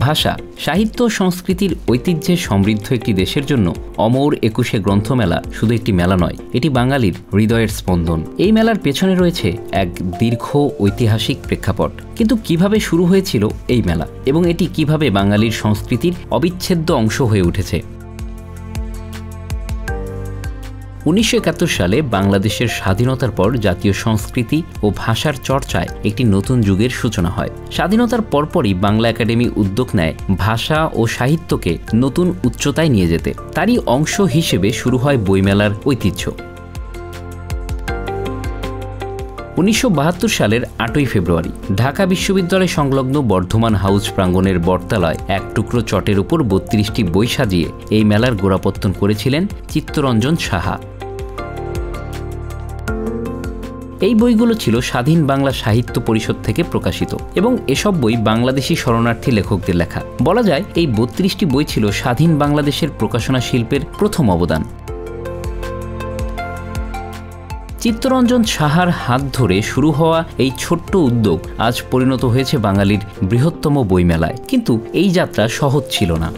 ভাষা, সাহিত্য ও সংস্কৃতির ঐতিহ্যে সমৃদ্ধ একটি দেশের জন্য অমর ২১শে গ্রন্থমেলা শুধু একটি মেলা নয়, এটি বাঙালির হৃদয়ের স্পন্দন। এই মেলার পেছনে রয়েছে এক দীর্ঘ ঐতিহাসিক প্রেক্ষাপট। কিন্তু কিভাবে শুরু হয়েছিল এই মেলা এবং এটি কিভাবে বাঙালির সংস্কৃতির অবিচ্ছেদ্য অংশ হয়ে উঠেছে? ১৯৭১ সালে বাংলাদেশের স্বাধীনতার পর জাতীয় সংস্কৃতি ও ভাষার চর্চায় একটি নতুন যুগের সূচনা হয়। স্বাধীনতার পরপরই বাংলা একাডেমি উদ্যোগ নেয় ভাষা ও সাহিত্যকে নতুন উচ্চতায় নিয়ে যেতে। তারই অংশ হিসেবে শুরু হয় বইমেলার ঐতিহ্য। ১৯৭২ সালের ৮ই ফেব্রুয়ারি ঢাকা বিশ্ববিদ্যালয় সংলগ্ন বর্ধমান হাউস প্রাঙ্গণের বটতলায় এক টুকরো চটের উপর ৩২টি বই সাজিয়ে এই মেলার গোড়াপত্তন করেছিলেন চিত্তরঞ্জন সাহা। এই বইগুলো ছিল স্বাধীন বাংলা সাহিত্য পরিষদ থেকে প্রকাশিত এবং এসব বই বাংলাদেশি শরণার্থী লেখকদের লেখা। বলা যায় এই ৩২টি বই ছিল স্বাধীন বাংলাদেশের প্রকাশনা শিল্পের প্রথম অবদান। চিত্তরঞ্জন সাহার হাত ধরে শুরু হওয়া এই ছোট্ট উদ্যোগ আজ পরিণত হয়েছে বাঙালির বৃহত্তম বইমেলায়। কিন্তু এই যাত্রা সহজ ছিল না।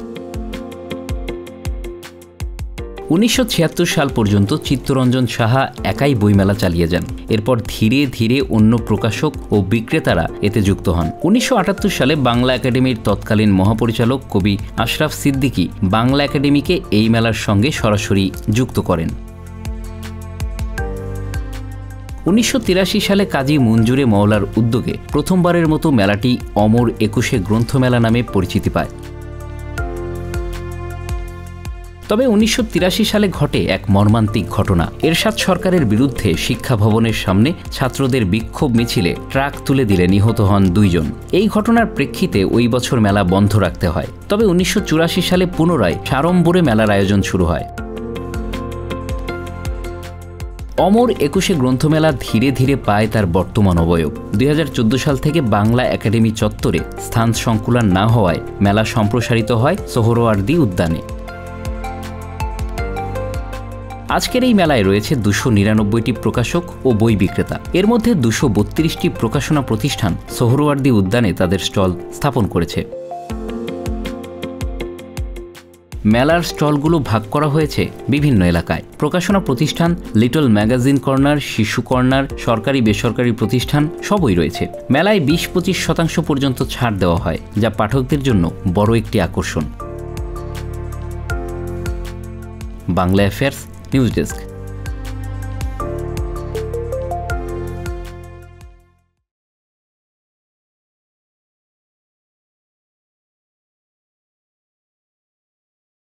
১৯৭৬ সাল পর্যন্ত চিত্তরঞ্জন সাহা একাই বইমেলা চালিয়ে যান। এরপর ধীরে ধীরে অন্য প্রকাশক ও বিক্রেতারা এতে যুক্ত হন। ১৯৭৮ সালে বাংলা একাডেমির তৎকালীন মহাপরিচালক কবি আশরাফ সিদ্দিকী বাংলা একাডেমিকে এই মেলার সঙ্গে সরাসরি যুক্ত করেন। ১৯৮৩ সালে কাজী মঞ্জুরে মওলার উদ্যোগে প্রথমবারের মতো মেলাটি অমর ২১শে গ্রন্থমেলা নামে পরিচিতি পায়। তবে ১৯৮৩ সালে ঘটে এক মর্মান্তিক ঘটনা। এরশাদ সরকারের বিরুদ্ধে শিক্ষা ভবনের সামনে ছাত্রদের বিক্ষোভ মিছিলে ট্রাক তুলে দিলে নিহত হন ২ জন। এই ঘটনার প্রেক্ষিতে ওই বছর মেলা বন্ধ রাখতে হয়। তবে ১৯৮৪ সালে পুনরায় সাড়ম্বরে মেলার আয়োজন শুরু হয়। অমর ২১শে গ্রন্থমেলা ধীরে ধীরে পায় তার বর্তমান অবয়ব। ২০১৪ সাল থেকে বাংলা একাডেমি চত্বরে স্থান সংকুলান না হওয়ায় মেলা সম্প্রসারিত হয় সোহরাওয়ার্দী উদ্যানে। আজকের এই মেলায় রয়েছে ২৯৯টি প্রকাশক ও বই বিক্রেতা। এর মধ্যে ২৩২টি প্রকাশনা প্রতিষ্ঠান সোহরাওয়ার্দী উদ্যানে তাদের স্টল স্থাপন করেছে। মেলার স্টলগুলো ভাগ করা হয়েছে বিভিন্ন এলাকায়। প্রকাশনা প্রতিষ্ঠান, লিটল ম্যাগাজিন কর্নার, শিশু কর্নার, সরকারি বেসরকারি প্রতিষ্ঠান সবই রয়েছে। মেলায় ২০-২৫% পর্যন্ত ছাড় দেওয়া হয়, যা পাঠকদের জন্য বড় একটি আকর্ষণ। Bangla affairs news desk.